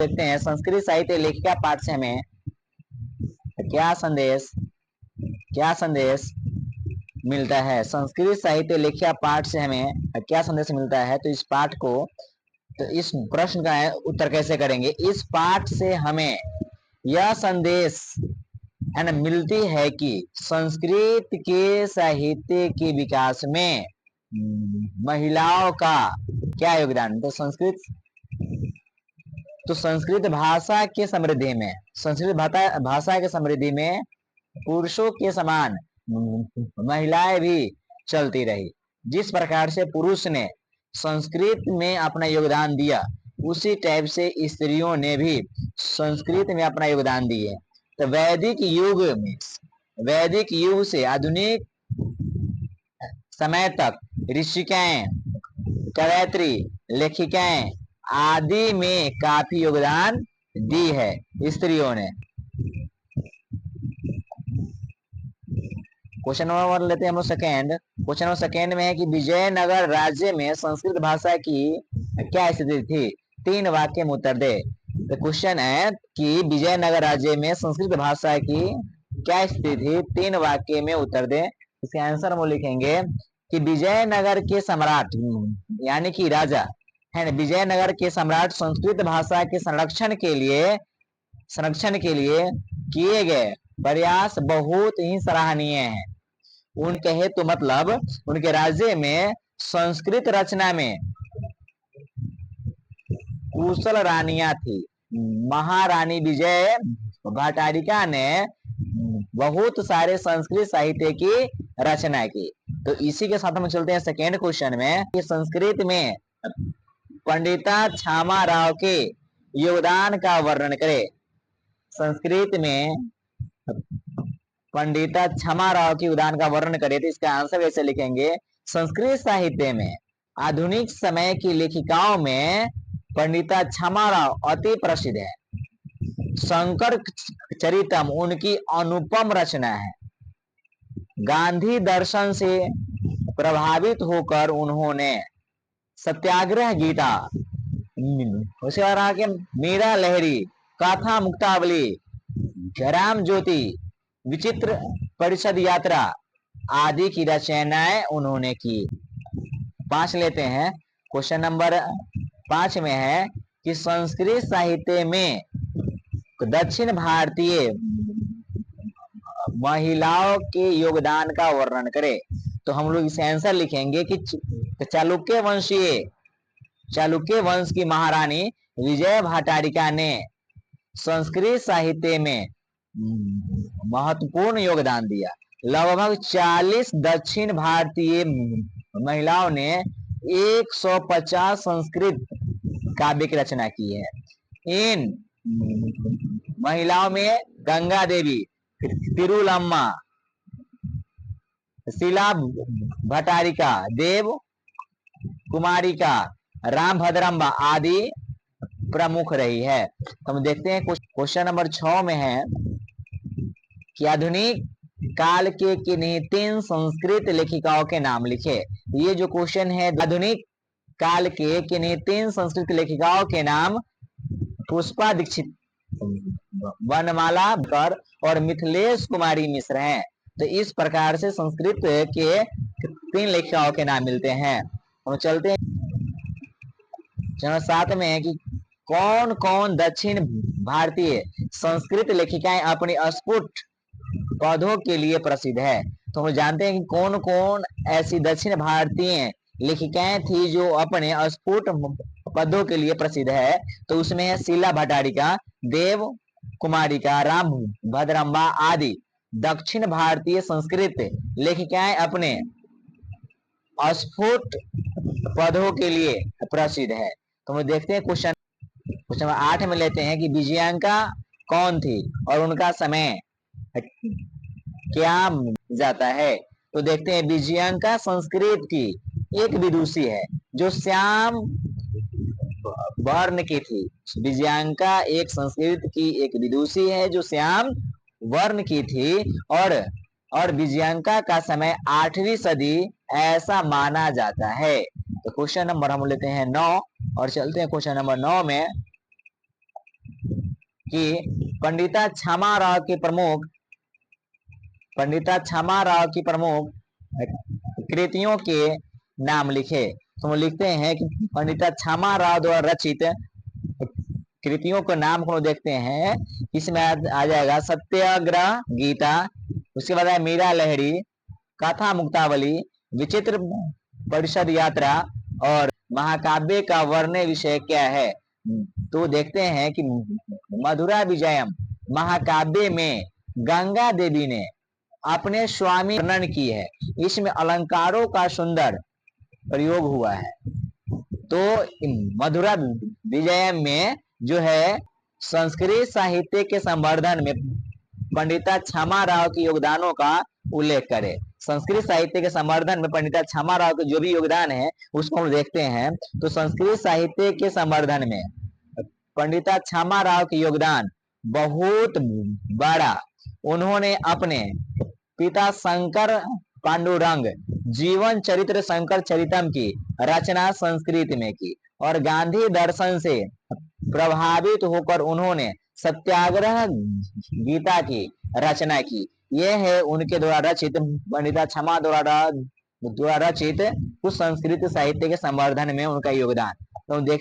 देखते हैं संस्कृत साहित्य लेखिका पाठ से हमें क्या संदेश मिलता है। संस्कृत साहित्य लेखिका पाठ से हमें क्या संदेश मिलता है, तो इस पाठ को, तो इस प्रश्न का उत्तर कैसे करेंगे। इस पाठ से हमें यह संदेश है ना मिलती है कि संस्कृत के साहित्य के विकास में महिलाओं का क्या योगदान। तो संस्कृत भाषा के समृद्धि में, संस्कृत भाषा के समृद्धि में पुरुषों के समान महिलाएं भी चलती रही। जिस प्रकार से पुरुष ने संस्कृत में अपना योगदान दिया, उसी टाइप से स्त्रियों ने भी संस्कृत में अपना योगदान दिए। तो वैदिक युग से आधुनिक समय तक ऋषिकाएं, कवयित्री, लेखिकाएं आदि में काफी योगदान दी है स्त्रियों ने। क्वेश्चन नंबर लेते हैं हम लोग सेकेंड। क्वेश्चन नंबर सेकेंड में है कि विजयनगर राज्य में संस्कृत भाषा की क्या स्थिति थी। 3 वाक्य में उत्तर दे। तो क्वेश्चन है कि विजयनगर राज्य में संस्कृत भाषा की क्या स्थिति थी, 3 वाक्य में उत्तर दे। इसके आंसर हम लिखेंगे कि विजयनगर के सम्राट यानी कि राजा है ना, विजयनगर के सम्राट संस्कृत भाषा के संरक्षण के लिए किए गए प्रयास बहुत ही सराहनीय हैं। उनके हेतु मतलब उनके राज्य में संस्कृत रचना में कुशल रानियां थी। महारानी विजय भट्टारिका ने बहुत सारे संस्कृत साहित्य की रचना की। तो इसी के साथ हम चलते हैं सेकेंड क्वेश्चन में कि संस्कृत में पंडिता छामा राव के योगदान का वर्णन करें। संस्कृत में पंडिता छमा राव के योगदान का वर्णन करें, तो इसका आंसर ऐसे लिखेंगे। संस्कृत साहित्य में आधुनिक समय की लेखिकाओं में पंडिता छमा राव अति प्रसिद्ध है। शंकर चरितम उनकी अनुपम रचना है। गांधी दर्शन से प्रभावित होकर उन्होंने सत्याग्रह गीता, उसके बाद मीरा लहरी, काथा मुक्तावली, राम ज्योति, विचित्र परिषद यात्रा आदि की रचनाएं उन्होंने की। 5 लेते हैं। क्वेश्चन नंबर 5 में है कि संस्कृत साहित्य में दक्षिण भारतीय महिलाओं के योगदान का वर्णन करें। तो हम लोग इसे आंसर लिखेंगे कि चालुक्य वंश की महारानी विजय भट्टारिका ने संस्कृत साहित्य में महत्वपूर्ण योगदान दिया। लगभग 40 दक्षिण भारतीय महिलाओं ने 150 संस्कृत काव्य की रचना की है। इन महिलाओं में गंगा देवी, तिरुलम्मा, शीला भट्टारिका, देव कुमारिका, राम भद्रम्बा आदि प्रमुख रही है। तो हम देखते हैं क्वेश्चन नंबर 6 में है कि आधुनिक काल के किन्हीं 3 संस्कृत लेखिकाओं के नाम लिखे। ये जो क्वेश्चन है, आधुनिक काल के किन्हीं 3 संस्कृत लेखिकाओं के नाम पुष्पा दीक्षित, वनमाला कर और मिथिलेश कुमारी मिश्र हैं। तो इस प्रकार से संस्कृत के 3 लेखिकाओं के नाम मिलते हैं। हम चलते हैं चरण 7 में है कि कौन कौन दक्षिण भारतीय संस्कृत लेखिकाएं अपनी अस्फुट पौधों के लिए प्रसिद्ध है। तो हम जानते हैं कि कौन कौन ऐसी दक्षिण भारतीय लेखिकाएं थी जो अपने अस्फुट पदों के लिए प्रसिद्ध है। तो उसमें है शीला भट्टारिका, देव कुमारिका, राम भद्रम्बा आदि दक्षिण भारतीय संस्कृत लेखिकाएं अपने अस्फुट पदों के लिए प्रसिद्ध है। तो हम देखते हैं क्वेश्चन 8 में लेते हैं कि विजयांका कौन थी और उनका समय क्या जाता है। तो देखते हैं विजयांका संस्कृत की एक विदुषी है जो श्याम वर्ण की थी। विजयांका एक संस्कृत की एक विदुषी है जो श्याम वर्ण की थी और विजयांका का समय 8वीं सदी ऐसा माना जाता है। तो क्वेश्चन नंबर हम लेते हैं 9 और चलते हैं क्वेश्चन नंबर 9 में कि पंडिता क्षमा राव की प्रमुख कृतियों के नाम लिखे। तो हम लिखते हैं कि पंडिता क्षमा राव द्वारा रचित कृतियों के नाम को देखते हैं। इसमें आ जाएगा सत्याग्रह गीता, उसके बाद है मीरा लहरी, कथा मुक्तावली, विचित्र परिषद यात्रा और महाकाव्य का वर्ण विषय क्या है। तो देखते हैं कि मधुरा विजयम महाकाव्य में गंगा देवी ने अपने स्वामी वर्णन की है। इसमें अलंकारों का सुंदर प्रयोग हुआ है। तो मधुरा विजयम में जो है संस्कृत साहित्य के संवर्धन में पंडिता क्षमा राव के योगदानों का उल्लेख करें। संस्कृत साहित्य के संवर्धन में पंडिता क्षमा राव के जो भी योगदान है उसको हम देखते हैं। तो संस्कृत साहित्य के संवर्धन में पंडिता क्षमा राव के योगदान बहुत बड़ा। उन्होंने अपने पिता शंकर पांडुरंग जीवन चरित्र शंकर चरितम की रचना संस्कृत में की और गांधी दर्शन से प्रभावित होकर उन्होंने सत्याग्रह गीता की रचना की। यह है उनके द्वारा रचित, पंडिता क्षमा द्वारा रचित कुछ संस्कृत साहित्य के संवर्धन में उनका योगदान। तो देख